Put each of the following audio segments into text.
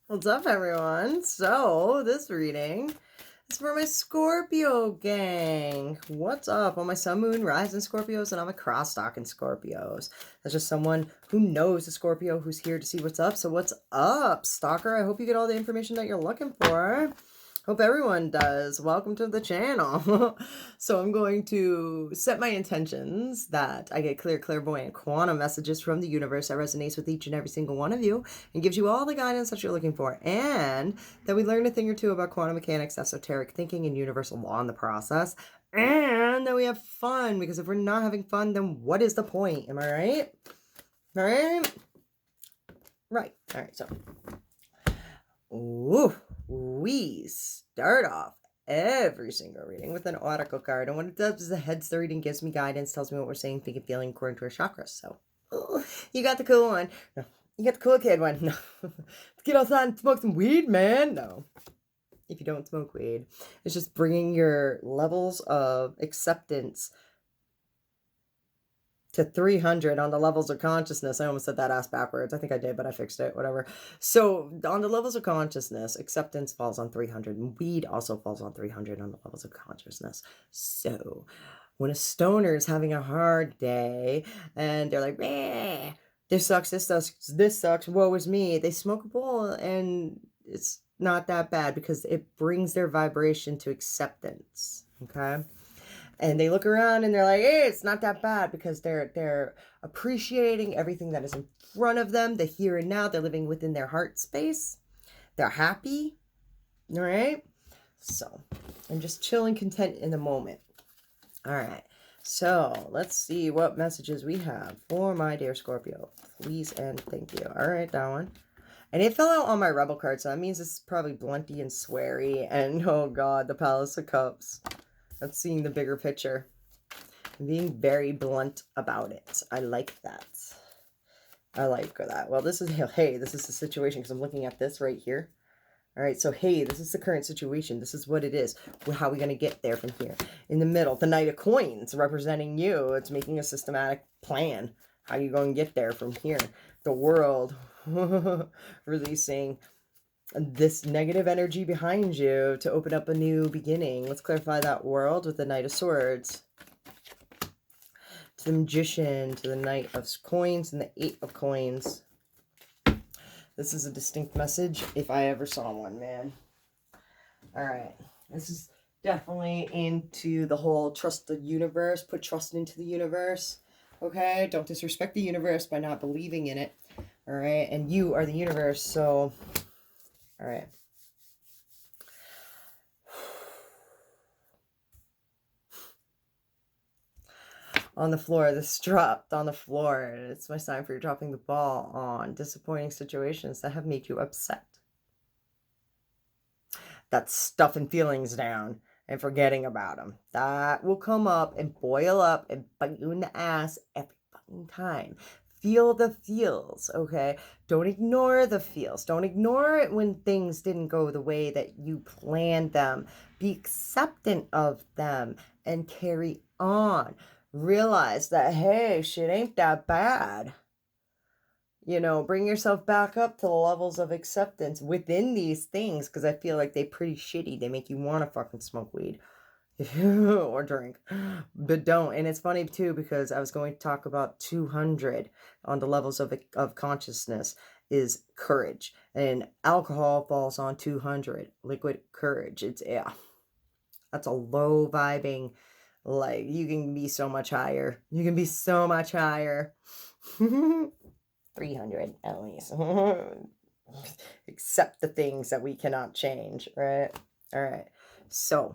What's up, everyone? So, this reading is for my Scorpio gang. What's up? All my sun, moon, rising Scorpios, and I'm a cross stalking Scorpios. That's just someone who knows a Scorpio who's here to see what's up. So, what's up, stalker? I hope you get all the information that you're looking for. Hope everyone does. Welcome to the channel. So I'm going to set my intentions that I get clear, clairvoyant quantum messages from the universe that resonates with each and every single one of you and gives you all the guidance that you're looking for. And that we learn a thing or two about quantum mechanics, esoteric thinking, and universal law in the process. And that we have fun, because if we're not having fun, then what is the point? Am I right? All right? Right. All right, so. Ooh, we start off every single reading with an oracle card, and what it does is it heads the reading, gives me guidance, tells me what we're saying, thinking, feeling according to our chakras. So, you got the cool one. No, you got the cool kid one. No, let's get outside and smoke some weed, man. No, if you don't smoke weed, it's just bringing your levels of acceptance to 300 on the levels of consciousness. I almost said that ass backwards. I think I did, but I fixed it, whatever. So on the levels of consciousness, acceptance falls on 300, and weed also falls on 300 on the levels of consciousness. So when a stoner is having a hard day and they're like, this sucks, woe is me, they smoke a bowl and it's not that bad because it brings their vibration to acceptance. Okay. And they look around and they're like, hey, it's not that bad, because they're appreciating everything that is in front of them, the here and now. They're living within their heart space. They're happy. All right. So I'm just chilling, content in the moment. All right. So let's see what messages we have for my dear Scorpio. Please and thank you. All right, that one. And it fell out on my Rebel card, so that means it's probably blunty and sweary. And oh God, the Palace of Cups. That's seeing the bigger picture and being very blunt about it. I like that. I like that. Well, this is, hey, this is the situation, because I'm looking at this right here. All right, so hey, this is the current situation. This is what it is. How are we going to get there from here? In the middle, the Knight of Coins representing you. It's making a systematic plan. How are you going to get there from here? The World releasing this negative energy behind you to open up a new beginning. Let's clarify that World with the Knight of Swords. To the Magician, to the Knight of Coins, and the Eight of Coins. This is a distinct message if I ever saw one, man. All right. This is definitely into the whole trust the universe. Put trust into the universe. Okay? Don't disrespect the universe by not believing in it. All right? And you are the universe, so... All right. On the floor, this dropped on the floor. It's my sign for you dropping the ball on disappointing situations that have made you upset. That's stuffing feelings down and forgetting about them. That will come up and boil up and bite you in the ass every fucking time. Feel the feels, okay? Don't ignore the feels. Don't ignore it when things didn't go the way that you planned them. Be acceptant of them and carry on. Realize that, hey, shit ain't that bad. You know, bring yourself back up to the levels of acceptance within these things, because I feel like they're pretty shitty. They make you want to fucking smoke weed. Or drink, but don't. And it's funny too, because I was going to talk about 200 on the levels of consciousness is courage, and alcohol falls on 200, liquid courage. It's, yeah, that's a low vibing, like, you can be so much higher. You can be so much higher. 300 at least. Accept the things that we cannot change, right? All right, so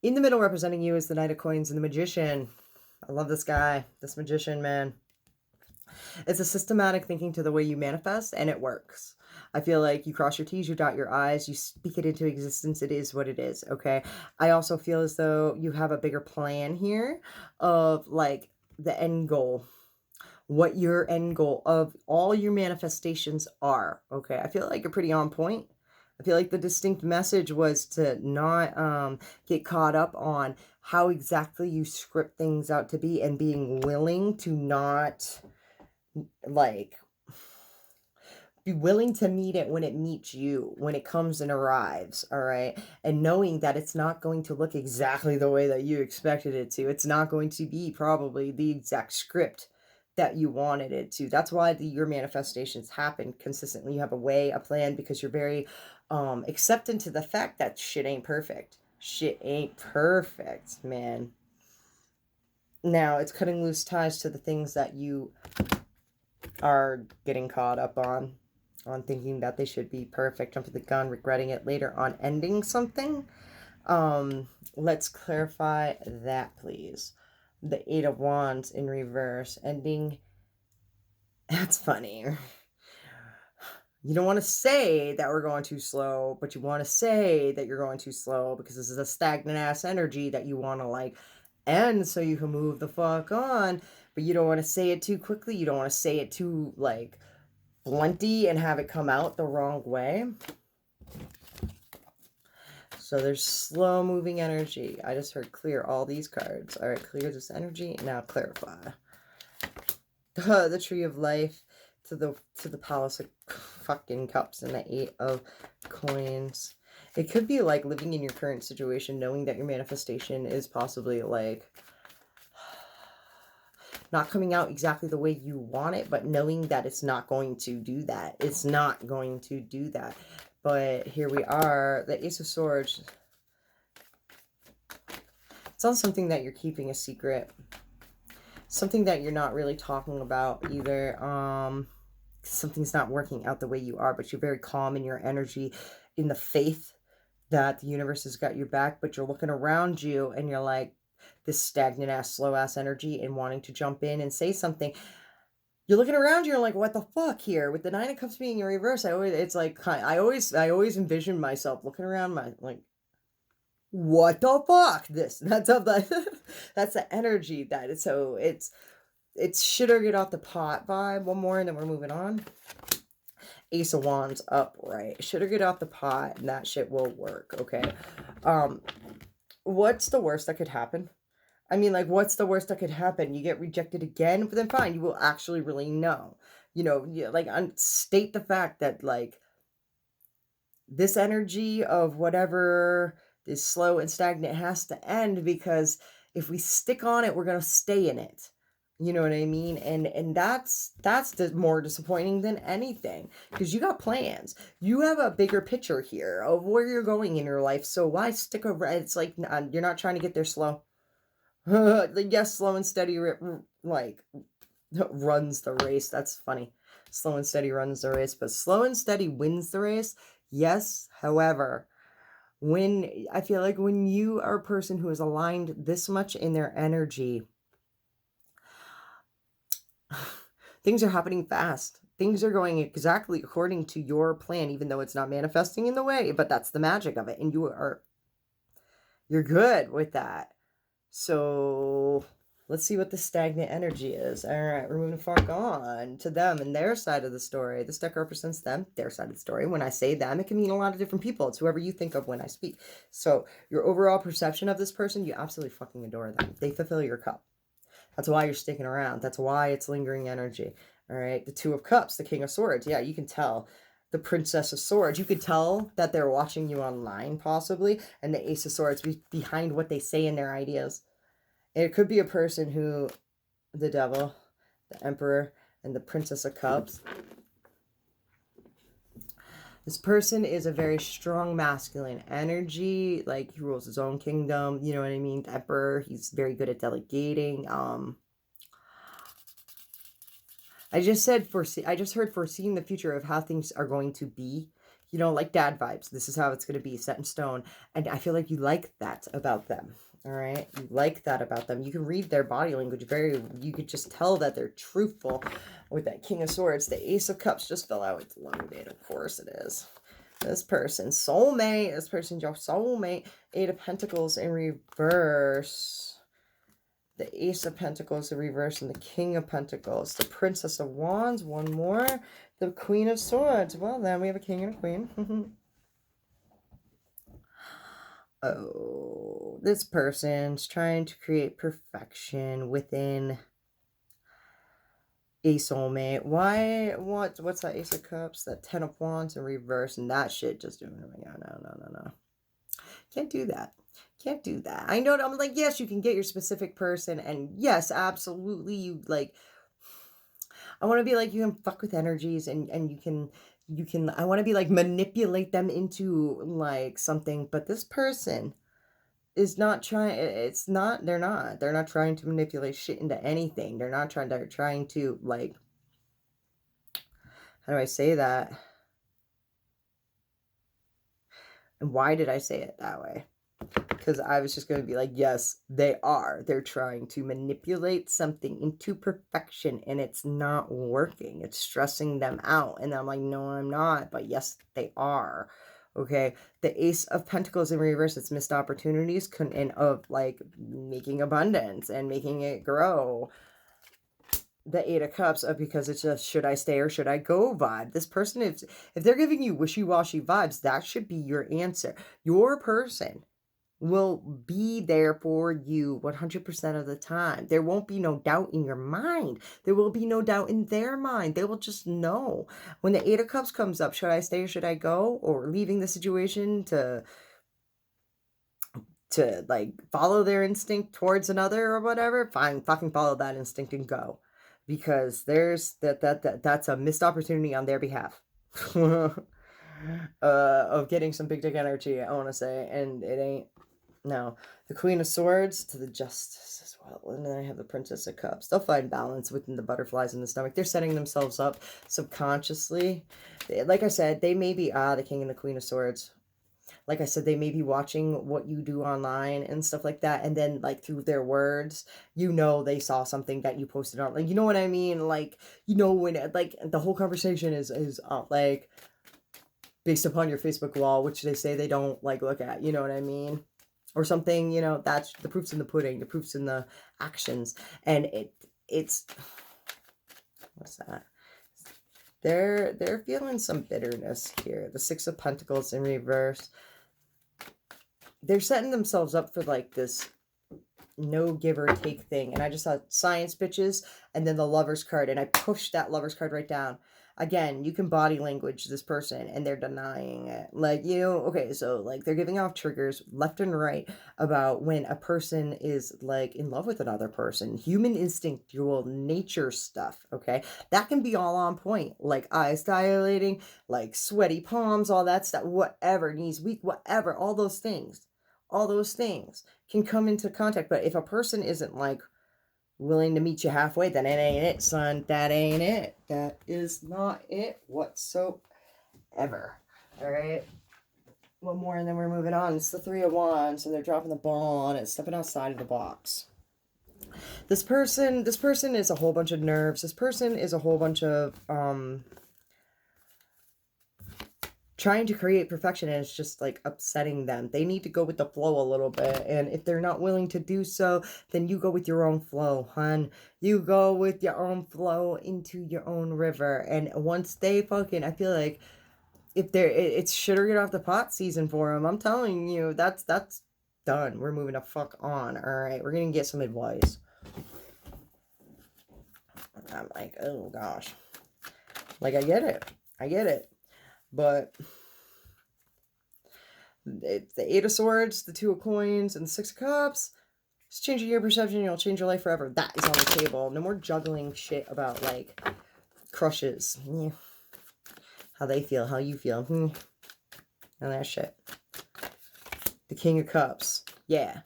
in the middle, representing you, is the Knight of Coins and the Magician. I love this guy, this Magician, man. It's a systematic thinking to the way you manifest, and it works. I feel like you cross your T's, you dot your I's, you speak it into existence. It is what it is, okay? I also feel as though you have a bigger plan here of, like, the end goal. What your end goal of all your manifestations are, okay? I feel like you're pretty on point. I feel like the distinct message was to not get caught up on how exactly you script things out to be, and being willing to not, like, be willing to meet it when it meets you, when it comes and arrives, all right? And knowing that it's not going to look exactly the way that you expected it to. It's not going to be probably the exact script that you wanted it to. That's why your manifestations happen consistently. You have a way, a plan, because you're very acceptant to the fact that shit ain't perfect. Shit ain't perfect, man. Now, it's cutting loose ties to the things that you are getting caught up on thinking that they should be perfect, jumping the gun, regretting it later on, ending something. Let's clarify that, please. The Eight of Wands in reverse, ending. That's funny. You don't want to say that we're going too slow, but you want to say that you're going too slow because this is a stagnant ass energy that you want to like end so you can move the fuck on, but you don't want to say it too quickly. You don't want to say it too like blunty and have it come out the wrong way. So there's slow moving energy. I just heard clear all these cards. All right, clear this energy. Now clarify. The Tree of Life to the Palace of fucking Cups and the Eight of Coins. It could be like living in your current situation, knowing that your manifestation is possibly like not coming out exactly the way you want it, but knowing that it's not going to do that. It's not going to do that. But here we are, the Ace of Swords. It's not something that you're keeping a secret. Something that you're not really talking about either. Something's not working out the way you are, but you're very calm in your energy, in the faith that the universe has got your back, but you're looking around you and you're like this stagnant ass, slow ass energy and wanting to jump in and say something. You're looking around you and like, what the fuck here? With the Nine of Cups being in reverse, I always envision myself looking around my like, what the fuck? That's the energy that it's so it's shit or get off the pot vibe. One more and then we're moving on. Ace of Wands upright. Shit or get off the pot and that shit will work, okay? What's the worst that could happen? I mean, like, what's the worst that could happen? You get rejected again, but then fine, you will actually really know. You know, like, state the fact that, like, this energy of whatever is slow and stagnant has to end, because if we stick on it, we're going to stay in it. You know what I mean? And that's more disappointing than anything, because you got plans. You have a bigger picture here of where you're going in your life. So why stick around? It's like, you're not trying to get there slow. Yes, slow and steady, like, runs the race. That's funny. Slow and steady runs the race, but slow and steady wins the race. Yes, however, I feel like when you are a person who is aligned this much in their energy, things are happening fast. Things are going exactly according to your plan, even though it's not manifesting in the way, but that's the magic of it. And you're good with that. So let's see what the stagnant energy is. All right, we're moving far on to them and their side of the story. This deck represents them, their side of the story. When I say them, it can mean a lot of different people. It's whoever you think of when I speak. So your overall perception of this person, you absolutely fucking adore them. They fulfill your cup. That's why you're sticking around. That's why it's lingering energy. All right, the Two of Cups, the King of Swords. Yeah, you can tell. The Princess of Swords. You could tell that they're watching you online, possibly. And the Ace of Swords behind what they say in their ideas. It could be a person who, the Devil, the Emperor, and the Princess of Cups. This person is a very strong masculine energy. Like, he rules his own kingdom. You know what I mean? The Emperor, he's very good at delegating. I just heard foreseeing the future of how things are going to be. You know, like dad vibes. This is how it's going to be, set in stone. And I feel like you like that about them. All right. You like that about them. You can read their body language you could just tell that they're truthful with that King of Swords. The Ace of Cups just fell out. It's elongated. Of course it is. This person, soulmate. This person's your soulmate. Eight of Pentacles in reverse. The Ace of Pentacles in reverse and the King of Pentacles. The Princess of Wands, one more. The Queen of Swords. Well, then we have a king and a queen. Oh, this person's trying to create perfection within A soulmate. Why? What's that Ace of Cups? That Ten of Wands in reverse, and that shit just doing it. No. Can't do that. Can't do that. I know. I'm like, yes, you can get your specific person, and yes, absolutely, you like. I want to be like you can fuck with energies, and you can. I want to be like manipulate them into like something, but this person is not trying. It's not. They're not. They're not trying to manipulate shit into anything. They're not trying. They're trying to like. How do I say that? And why did I say it that way? Because I was just going to be like, yes, they are. They're trying to manipulate something into perfection and it's not working. It's stressing them out. And I'm like, no, I'm not. But yes, they are. Okay. The Ace of Pentacles in reverse, it's missed opportunities and of like making abundance and making it grow. The Eight of Cups because it's just should I stay or should I go vibe. This person, if they're giving you wishy-washy vibes, that should be your answer. Your person will be there for you 100% of the time. There won't be no doubt in your mind. There will be no doubt in their mind. They will just know. When the Eight of Cups comes up, should I stay or should I go? Or leaving the situation to like follow their instinct towards another or whatever, fine, fucking follow that instinct and go. Because there's that's a missed opportunity on their behalf. Of getting some big dick energy, I want to say, and it ain't. No, the Queen of Swords to the Justice as well. And then I have the Princess of Cups. They'll find balance within the butterflies in the stomach. They're setting themselves up subconsciously. Like I said, they may be, the King and the Queen of Swords. Like I said, they may be watching what you do online and stuff like that. And then, like, through their words, they saw something that you posted on. Like, you know what I mean? Like, when, like, the whole conversation is like, based upon your Facebook wall, which they say they don't, like, look at. You know what I mean? Or something, that's the proof's in the pudding, the proof's in the actions. And it's what's that? They're feeling some bitterness here. The Six of Pentacles in reverse. They're setting themselves up for like this no give or take thing. And I just saw science bitches and then the Lover's card, and I pushed that Lover's card right down. Again, you can body language this person and they're denying it. Like, okay, so like they're giving off triggers left and right about when a person is like in love with another person. Human instinctual nature stuff, okay? That can be all on point. Like eyes dilating, like sweaty palms, all that stuff, whatever, knees weak, whatever, all those things. All those things can come into contact. But if a person isn't like willing to meet you halfway, then it ain't it, son. That ain't it. That is not it whatsoever. All right. One more and then we're moving on. It's the Three of Wands, and they're dropping the ball on it, stepping outside of the box. This person is a whole bunch of nerves. This person is a whole bunch of trying to create perfection, and it's just like upsetting them. They need to go with the flow a little bit, and if they're not willing to do so, then you go with your own flow, hun. You go with your own flow into your own river. And once they fucking, I feel like if it's shit or get off the pot season for them. I'm telling you, that's done. We're moving the fuck on. All right, we're gonna get some advice. I'm like, oh gosh, like I get it. But it's the Eight of Swords, the Two of Coins, and the Six of Cups. It's changing your perception. You'll change your life forever. That is on the table. No more juggling shit about, like, crushes. How they feel, how you feel. And that shit. The King of Cups. Yeah.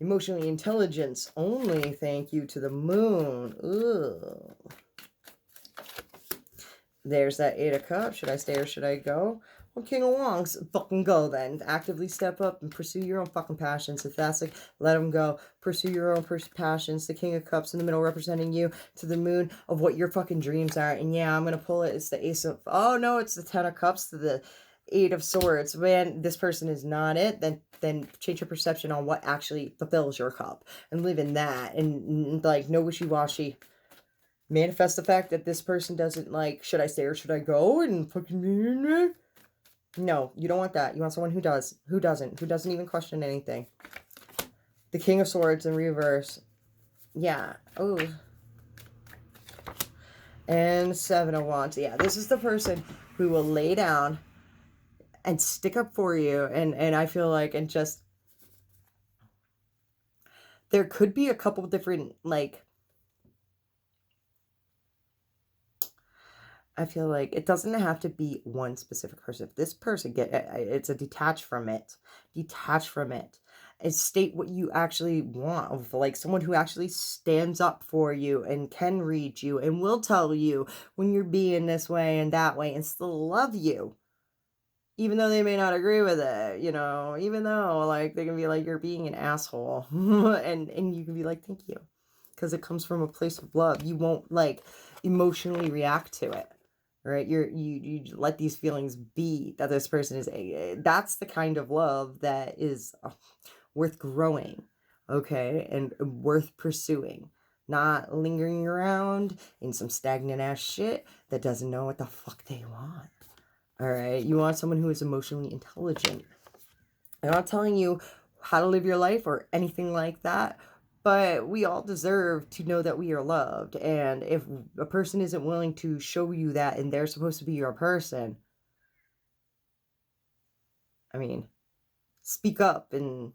Emotional intelligence only. Thank you to the moon. Ooh. There's that Eight of Cups. Should I stay or should I go? Well, King of Wands, fucking go then. Actively step up and pursue your own fucking passions. If that's like, let them go. Pursue your own passions. The King of Cups in the middle representing you to the moon of what your fucking dreams are. And yeah, I'm going to pull it. It's the Ace of... Oh, no, it's the Ten of Cups to the Eight of Swords. Man, this person is not it. Then change your perception on what actually fulfills your cup. And live in that. And like, no wishy-washy. Manifest the fact that this person doesn't like, should I stay or should I go? And fucking... No, you don't want that. You want someone who does. Who doesn't even question anything. The King of Swords in reverse. Yeah. Oh. And Seven of Wands. Yeah, this is the person who will lay down and stick up for you. And I feel like, and just, there could be a couple different, like, I feel like it doesn't have to be one specific person. If this person it's a detach from it, and state what you actually want, of like someone who actually stands up for you and can read you and will tell you when you're being this way and that way and still love you, even though they may not agree with it, even though like they can be like, you're being an asshole, and you can be like, thank you, because it comes from a place of love. You won't like emotionally react to it. Right? You let these feelings be, that this person is that's the kind of love that is worth growing, okay, and worth pursuing, not lingering around in some stagnant ass shit that doesn't know what the fuck they want. All right, you want someone who is emotionally intelligent. I'm not telling you how to live your life or anything like that, but we all deserve to know that we are loved. And if a person isn't willing to show you that and they're supposed to be your person, I mean, speak up and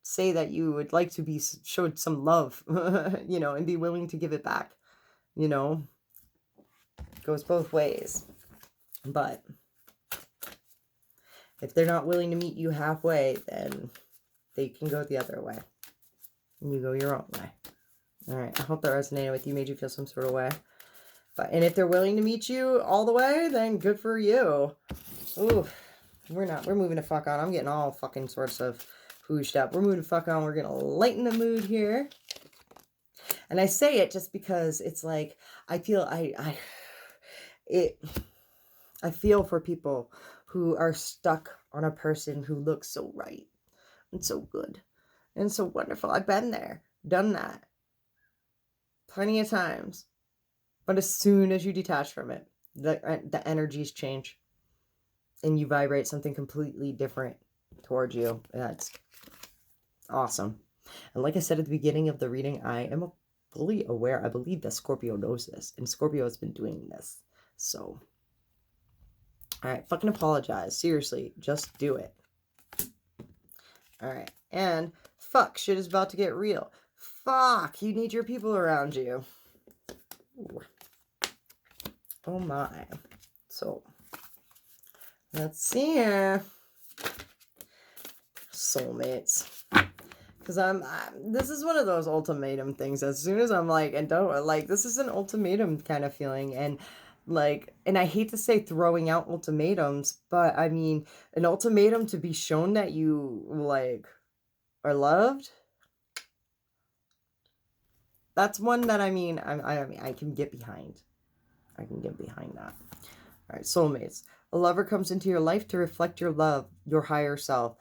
say that you would like to be showed some love, and be willing to give it back. Goes both ways. But if they're not willing to meet you halfway, then they can go the other way. And you go your own way. All right. I hope that resonated with you, made you feel some sort of way. And if they're willing to meet you all the way, then good for you. Ooh, we're moving the fuck on. I'm getting all fucking sorts of hooshed up. We're moving the fuck on. We're going to lighten the mood here. And I say it just because it's like, I feel, I feel for people who are stuck on a person who looks so right and so good and so wonderful. I've been there, done that plenty of times. But as soon as you detach from it, the energies change and you vibrate something completely different towards you. That's awesome. And like I said at the beginning of the reading, I am fully aware. I believe that Scorpio knows this, and Scorpio has been doing this. So, all right, fucking apologize. Seriously, just do it. All right. And fuck, shit is about to get real. Fuck, you need your people around you. Ooh. Oh my. So, let's see here. Soulmates. Because this is one of those ultimatum things. As soon as I'm like, and don't, like, this is an ultimatum kind of feeling. And like, and I hate to say throwing out ultimatums, but I mean, an ultimatum to be shown that you, like, are loved. That's one that, I mean, I can get behind. I can get behind that. All right, soulmates. A lover comes into your life to reflect your love, your higher self.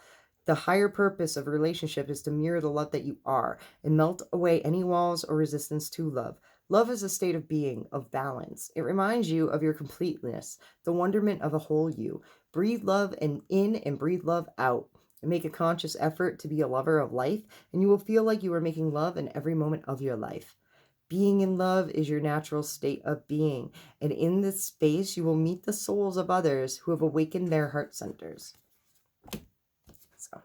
The higher purpose of a relationship is to mirror the love that you are and melt away any walls or resistance to love. Love is a state of being, of balance. It reminds you of your completeness, the wonderment of a whole you. Breathe love in and breathe love out. And make a conscious effort to be a lover of life, and you will feel like you are making love in every moment of your life. Being in love is your natural state of being, and in this space you will meet the souls of others who have awakened their heart centers. So,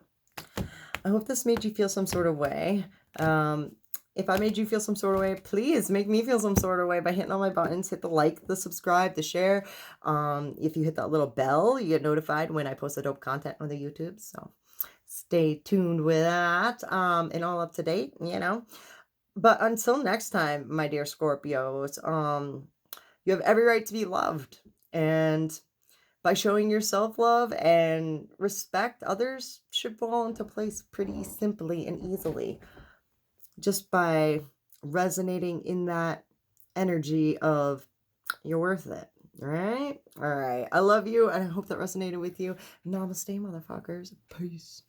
I hope this made you feel some sort of way. If I made you feel some sort of way, please make me feel some sort of way by hitting all my buttons. Hit the like, the subscribe, the share. If you hit that little bell, you get notified when I post the dope content on the YouTube. So stay tuned with that, and all up to date, But until next time, my dear Scorpios, you have every right to be loved. And by showing yourself love and respect, others should fall into place pretty simply and easily. Just by resonating in that energy of you're worth it. All right? All right. I love you, and I hope that resonated with you. Namaste, motherfuckers. Peace.